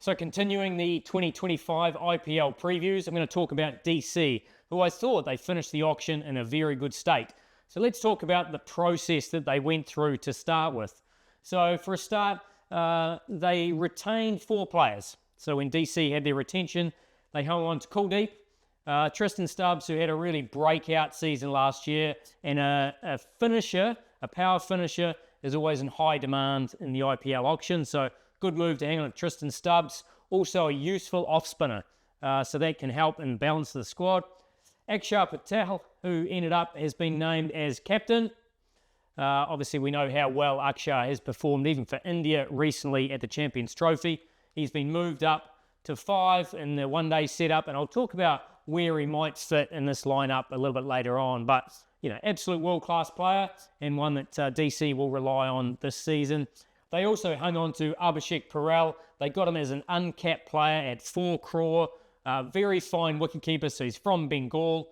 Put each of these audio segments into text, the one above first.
So continuing the 2025 IPL previews, I'm going to talk about DC, who I thought they finished the auction in a very good state. So let's talk about the process that they went through to start with. So for a start, they retained 4 players. So when DC had their retention, they hung on to Kuldeep, Tristan Stubbs, who had a really breakout season last year, and a finisher, a power finisher, is always in high demand in the IPL auction. So good move to hang on to Tristan Stubbs. Also a useful off-spinner, so that can help and balance the squad. Axar Patel, who has been named as captain. Obviously, we know how well Axar has performed, even for India recently at the Champions Trophy. He's been moved up to 5 in the one-day setup, and I'll talk about where he might fit in this lineup a little bit later on. But, absolute world-class player, and one that DC will rely on this season. They also hung on to Abhishek Parel. They got him as an uncapped player at 4 crore. Very fine wicketkeeper, so he's from Bengal.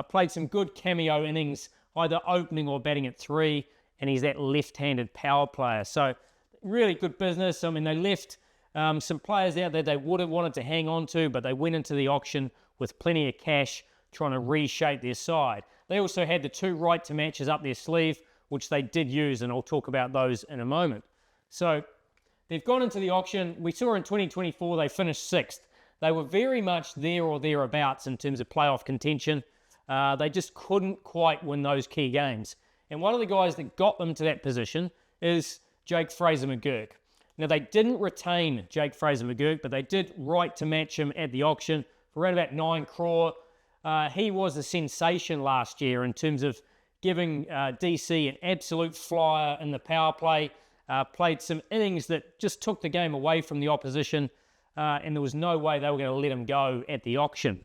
Played some good cameo innings, either opening or batting at 3, and he's that left-handed power player. So really good business. I mean, they left some players out there they would have wanted to hang on to, but they went into the auction with plenty of cash trying to reshape their side. They also had the 2 right-to-matches up their sleeve, which they did use, and I'll talk about those in a moment. So they've gone into the auction. We saw in 2024 they finished 6th. They were very much there or thereabouts in terms of playoff contention. They just couldn't quite win those key games. And one of the guys that got them to that position is Jake Fraser-McGurk. Now, they didn't retain Jake Fraser-McGurk, but they did right to match him at the auction for around about 9 crore. He was a sensation last year in terms of giving DC an absolute flyer in the power play. Played some innings that just took the game away from the opposition, and there was no way they were going to let him go at the auction.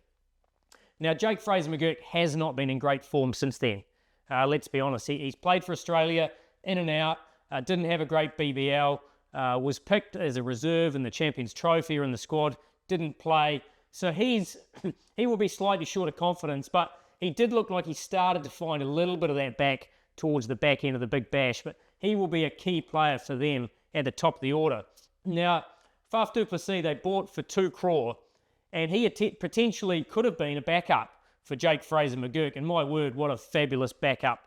Now, Jake Fraser-McGurk has not been in great form since then. Let's be honest. He's played for Australia, in and out, didn't have a great BBL, was picked as a reserve in the Champions Trophy or in the squad, didn't play. So he will be slightly short of confidence, but he did look like he started to find a little bit of that back towards the back end of the Big Bash, but he will be a key player for them at the top of the order. Now, Faf du Plessis they bought for 2 crore, and he potentially could have been a backup for Jake Fraser-McGurk. And my word, what a fabulous backup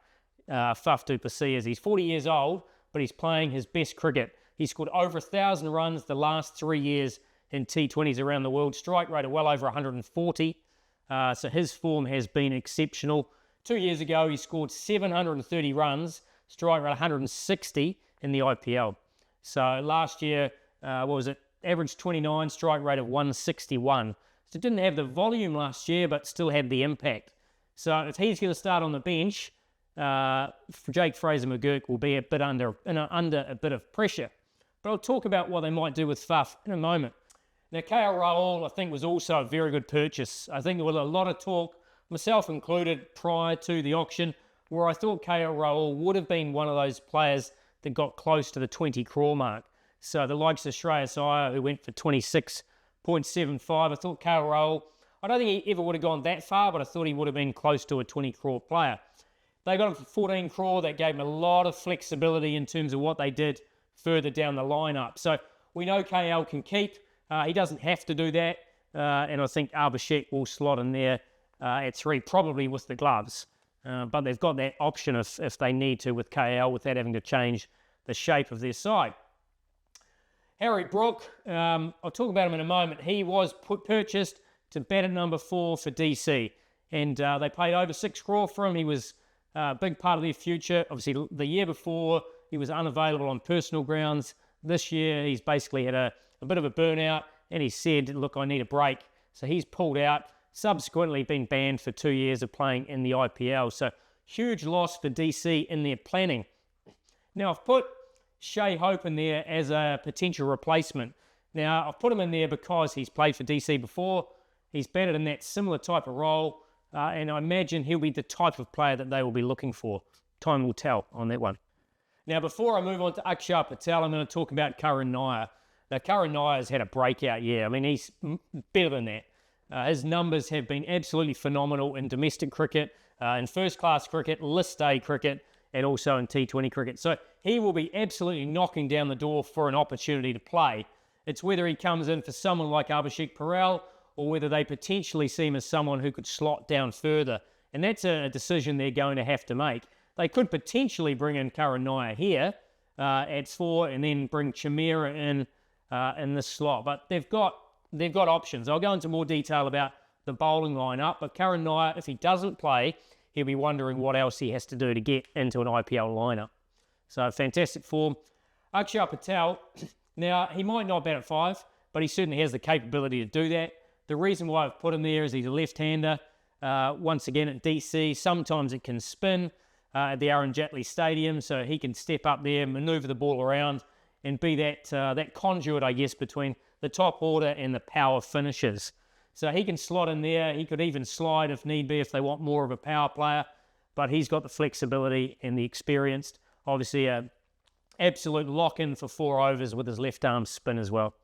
Faf du Plessis is. He's 40 years old, but he's playing his best cricket. He scored over 1,000 runs the last 3 years in T20s around the world. Strike rate of well over 140. So his form has been exceptional. 2 years ago, he scored 730 runs, strike rate 160 in the IPL. So last year, average 29, strike rate of 161. So didn't have the volume last year, but still had the impact. So if he's going to start on the bench, Jake Fraser-McGurk will be a bit under a bit of pressure. But I'll talk about what they might do with Faf in a moment. Now, KL Rahul, I think, was also a very good purchase. I think there was a lot of talk, myself included, prior to the auction, where I thought KL Rahul would have been one of those players that got close to the 20 crore mark. So the likes of Shreyas Iyer, who went for 26.75, I thought KL Rahul, I don't think he ever would have gone that far, but I thought he would have been close to a 20 crore player. They got him for 14 crore. That gave him a lot of flexibility in terms of what they did further down the lineup. So we know KL can keep. He doesn't have to do that. And I think Abhishek will slot in there at 3, probably with the gloves. But they've got that option if they need to with KL without having to change the shape of their side. Harry Brook, I'll talk about him in a moment. He was purchased to bat at number 4 for DC. And they paid over 6 crore for him. He was a big part of their future. Obviously, the year before, he was unavailable on personal grounds. This year, he's basically had a bit of a burnout, and he said, look, I need a break. So he's pulled out, subsequently been banned for 2 years of playing in the IPL. So huge loss for DC in their planning. Now, I've put Shai Hope in there as a potential replacement. Now, I've put him in there because he's played for DC before. He's batted in that similar type of role, and I imagine he'll be the type of player that they will be looking for. Time will tell on that one. Now, before I move on to Axar Patel, I'm going to talk about Karan Nair. Now, Karan Nair's had a breakout year. I mean, he's better than that. His numbers have been absolutely phenomenal in domestic cricket, in first-class cricket, list A cricket, and also in T20 cricket. So he will be absolutely knocking down the door for an opportunity to play. It's whether he comes in for someone like Abhishek Parel or whether they potentially see him as someone who could slot down further. And that's a decision they're going to have to make. They could potentially bring in Karan Nair here at 4 and then bring Chamira in this slot. But they've got options. I'll go into more detail about the bowling lineup. But Karan Nair, if he doesn't play, he'll be wondering what else he has to do to get into an IPL lineup. So fantastic form. Axar Patel, now he might not bat at 5, but he certainly has the capability to do that. The reason why I've put him there is he's a left-hander. Once again at DC, sometimes it can spin at the Arun Jaitley Stadium, so he can step up there, manoeuvre the ball around, and be that conduit, I guess, between the top order and the power finishers. So he can slot in there. He could even slide if need be if they want more of a power player, but he's got the flexibility and the experience. Obviously, an absolute lock-in for 4 overs with his left-arm spin as well.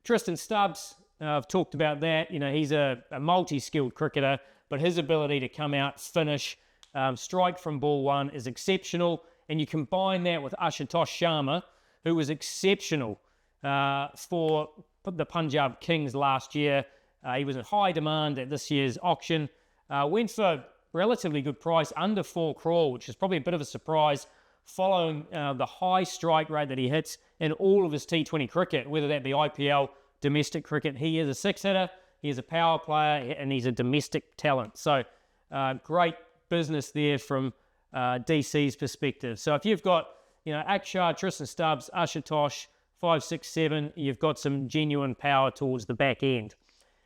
Tristan Stubbs, I've talked about that. You know, he's a multi-skilled cricketer, but his ability to come out, finish, strike from ball 1 is exceptional. And you combine that with Ashutosh Sharma, who was exceptional for the Punjab Kings last year. He was in high demand at this year's auction. Went for a relatively good price, under 4 crore, which is probably a bit of a surprise following the high strike rate that he hits in all of his T20 cricket, whether that be IPL, domestic cricket. He is a 6-hitter, he is a power player, and he's a domestic talent. So great business there from DC's perspective. So if you've got, you know, Axar, Tristan Stubbs, Ashutosh, 5, 6, 7, you've got some genuine power towards the back end.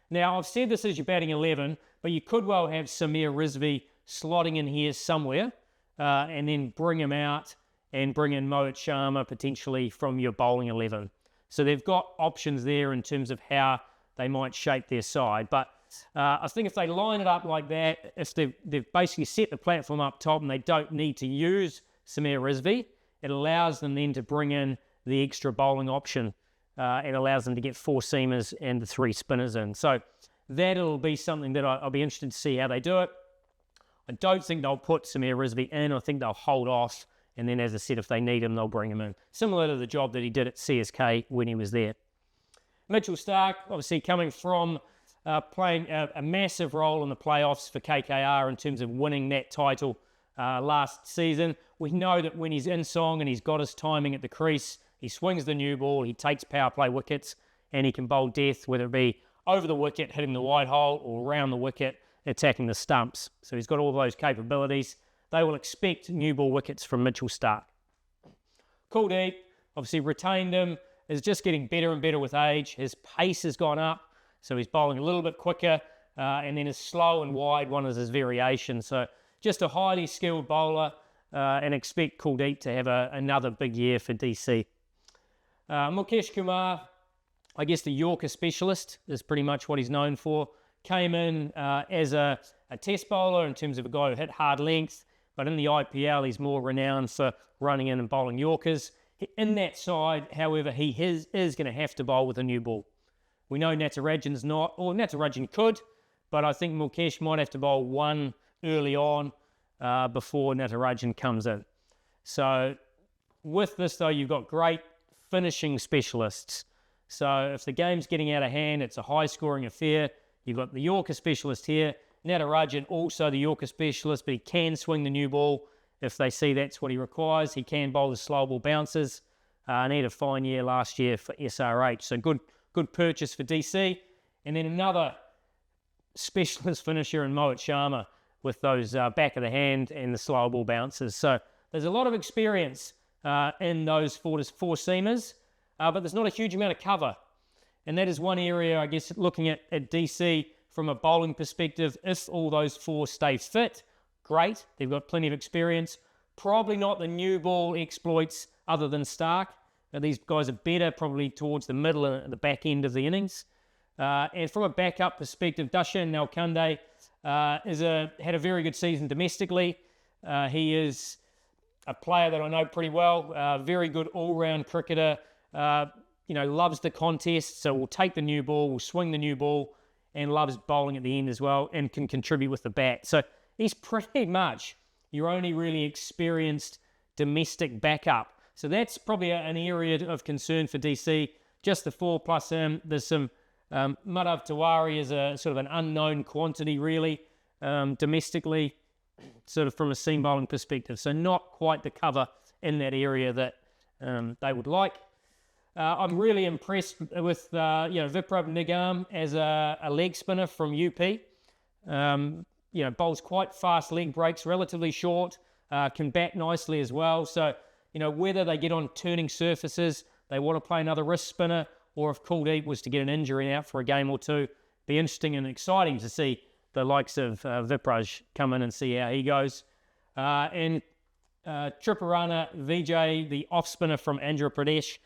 Now, I've said this is your batting 11, but you could well have Samir Rizvi slotting in here somewhere and then bring him out and bring in Mohit Sharma potentially from your bowling 11. So they've got options there in terms of how they might shape their side. But I think if they line it up like that, if they've basically set the platform up top and they don't need to use Samir Rizvi, it allows them then to bring in the extra bowling option. It allows them to get 4 seamers and the 3 spinners in. So that'll be something that I'll be interested to see how they do it. I don't think they'll put Samir Rizvi in. I think they'll hold off. And then, as I said, if they need him, they'll bring him in. Similar to the job that he did at CSK when he was there. Mitchell Starc, obviously coming from playing a massive role in the playoffs for KKR in terms of winning that title last season. We know that when he's in song and he's got his timing at the crease, he swings the new ball, he takes power play wickets, and he can bowl death, whether it be over the wicket, hitting the wide hole, or around the wicket, attacking the stumps. So he's got all those capabilities. They will expect new ball wickets from Mitchell Starc. Kuldeep, obviously retained him, is just getting better and better with age. His pace has gone up, so he's bowling a little bit quicker, and then his slow and wide one is his variation. So just a highly skilled bowler, and expect Kuldeep to have another big year for DC. Mukesh Kumar, I guess the Yorker specialist is pretty much what he's known for. Came in as a test bowler in terms of a guy who hit hard length, but in the IPL he's more renowned for running in and bowling Yorkers. In that side, however, he is going to have to bowl with a new ball. We know Natarajan's not, or Natarajan could, but I think Mukesh might have to bowl one early on before Natarajan comes in. So with this though, you've got great finishing specialists. So if the game's getting out of hand, it's a high scoring affair. You've got the Yorker specialist here. Natarajan also the Yorker specialist, but he can swing the new ball if they see that's what he requires. He can bowl the slow ball bounces. And he had a fine year last year for SRH. So good purchase for DC. And then another specialist finisher in Mohit Sharma with those back of the hand and the slow ball bounces. So there's a lot of experience in those four seamers, but there's not a huge amount of cover. And that is one area, I guess, looking at DC from a bowling perspective. If all those 4 stay fit, great. They've got plenty of experience. Probably not the new ball exploits other than Starc. Now, these guys are better probably towards the middle and the back end of the innings. And from a backup perspective, Dashan Nalkande had a very good season domestically. He is a player that I know pretty well, very good all-round cricketer, loves the contest, so will take the new ball, will swing the new ball, and loves bowling at the end as well, and can contribute with the bat. So he's pretty much your only really experienced domestic backup. So that's probably an area of concern for DC just the 4 plus him. There's some Madhav Tiwari is a sort of an unknown quantity really, domestically, sort of from a seam bowling perspective. So not quite the cover in that area that they would like. I'm really impressed with Viprav Nigam as a leg spinner from UP. Bowls quite fast leg breaks, relatively short, can bat nicely as well. So, whether they get on turning surfaces, they want to play another wrist spinner, or if Kuldeep was to get an injury out for a game or two, be interesting and exciting to see the likes of Vipraj come in and see how he goes. And Triparana Vijay, the off spinner from Andhra Pradesh,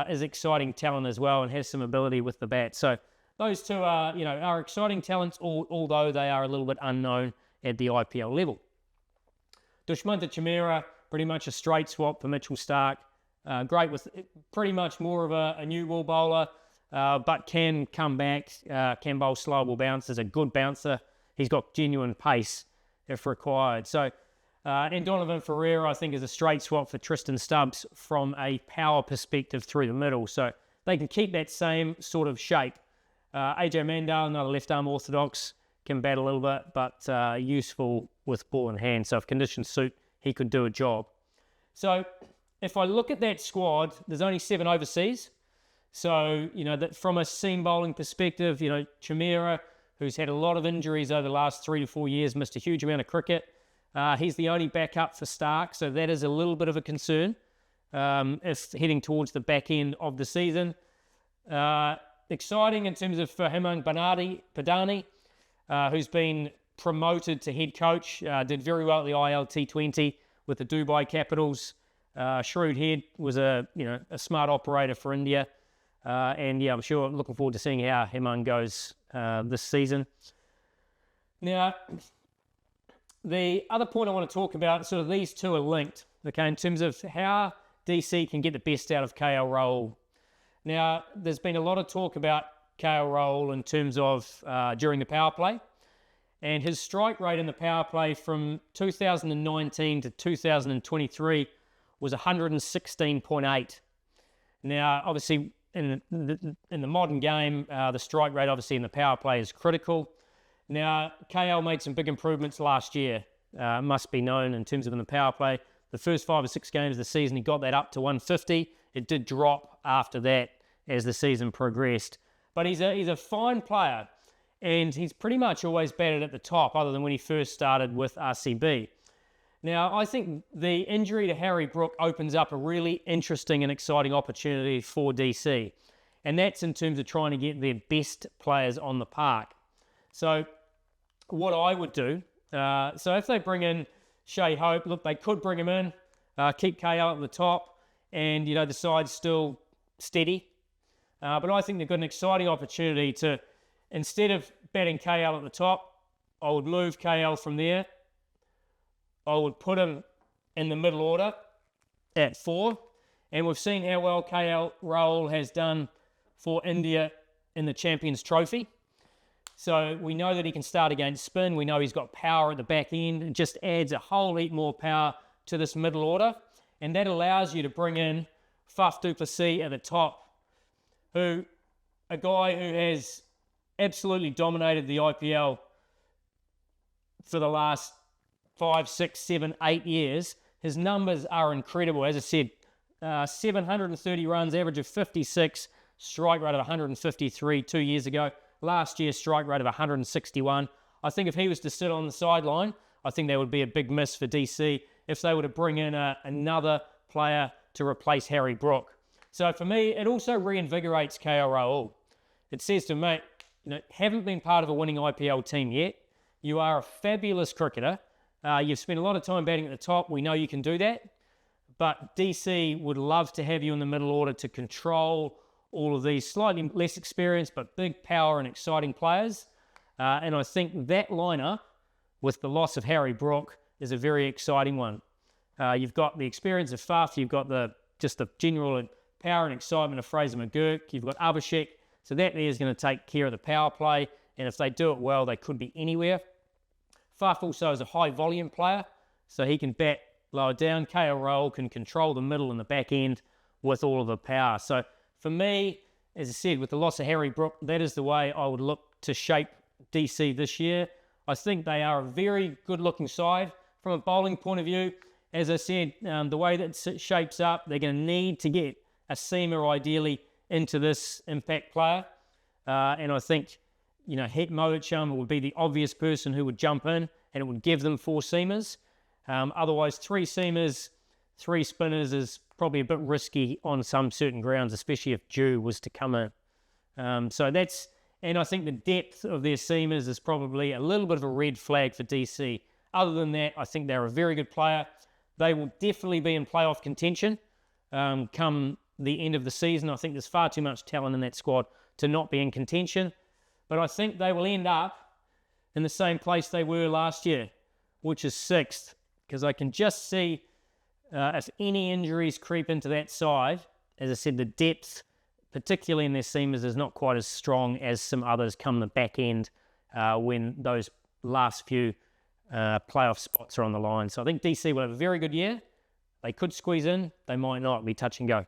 is exciting talent as well and has some ability with the bat. So those two are exciting talents, although they are a little bit unknown at the IPL level. Dushmantha Chameera, pretty much a straight swap for Mitchell Starc. Great with pretty much more of a new ball bowler, but can come back, can bowl slow ball bounces, a good bouncer. He's got genuine pace if required. So, and Donovan Ferreira, I think, is a straight swap for Tristan Stubbs from a power perspective through the middle. So they can keep that same sort of shape. AJ Mandal, another left arm orthodox, can bat a little bit, but useful with ball in hand. So if conditions suit, he could do a job. So if I look at that squad, there's only 7 overseas. So, that from a seam bowling perspective, Chameera, who's had a lot of injuries over the last 3 to 4 years, missed a huge amount of cricket. He's the only backup for Starc, so that is a little bit of a concern if heading towards the back end of the season. Exciting in terms of for Hemang Badani, who's been promoted to head coach, did very well at the IL T20 with the Dubai Capitals. Shrewd head, was a smart operator for India, and I'm sure I'm looking forward to seeing how Hemang goes this season. Now, the other point I want to talk about, sort of these two are linked, okay, in terms of how DC can get the best out of KL Rahul. Now, there's been a lot of talk about KL Rahul in terms of during the power play, and his strike rate in the power play from 2019 to 2023 was 116.8. Now, obviously, in the modern game, the strike rate, obviously, in the power play is critical. Now, KL made some big improvements last year, must be known in terms of in the power play. The first 5 or 6 games of the season, he got that up to 150. It did drop after that as the season progressed. But he's a fine player, and he's pretty much always batted at the top, other than when he first started with RCB. Now, I think the injury to Harry Brook opens up a really interesting and exciting opportunity for DC. And that's in terms of trying to get their best players on the park. So what I would do, so if they bring in Shea Hope, look, they could bring him in, keep KL at the top, and, the side's still steady. But I think they've got an exciting opportunity to, instead of batting KL at the top, I would move KL from there. I would put him in the middle order at 4. And we've seen how well KL Rahul has done for India in the Champions Trophy. So we know that he can start against spin. We know he's got power at the back end. It just adds a whole heap more power to this middle order. And that allows you to bring in Faf du Plessis at the top, a guy who has absolutely dominated the IPL for the last 5, 6, 7, 8 years. His numbers are incredible. As I said, 730 runs, average of 56, strike rate of 153 2 years ago. Last year, strike rate of 161. I think if he was to sit on the sideline, I think that would be a big miss for DC if they were to bring in another player to replace Harry Brook. So for me, it also reinvigorates KL Rahul. It says to me, haven't been part of a winning IPL team yet. You are a fabulous cricketer. You've spent a lot of time batting at the top. We know you can do that. But DC would love to have you in the middle order to control all of these slightly less experienced but big power and exciting players. And I think that lineup, with the loss of Harry Brook, is a very exciting one. You've got the experience of Faf. You've got the general power and excitement of Fraser McGurk. You've got Abhishek. So that there is going to take care of the power play. And if they do it well, they could be anywhere. Faf also is a high volume player, so he can bat lower down. KL Rahul can control the middle and the back end with all of the power. So for me, as I said, with the loss of Harry Brook, that is the way I would look to shape DC this year. I think they are a very good-looking side from a bowling point of view. As I said, the way that it shapes up, they're going to need to get a seamer ideally into this impact player. And I think, MikeHesson would be the obvious person who would jump in, and it would give them 4 seamers. Otherwise, 3 seamers, 3 spinners is probably a bit risky on some certain grounds, especially if Dew was to come in. And I think the depth of their seamers is probably a little bit of a red flag for DC. Other than that, I think they're a very good player. They will definitely be in playoff contention come the end of the season. I think there's far too much talent in that squad to not be in contention. But I think they will end up in the same place they were last year, which is 6th, because I can just see if any injuries creep into that side, as I said, the depth, particularly in their seamers, is not quite as strong as some others come the back end when those last few playoff spots are on the line. So I think DC will have a very good year. They could squeeze in, they might not, be touch and go.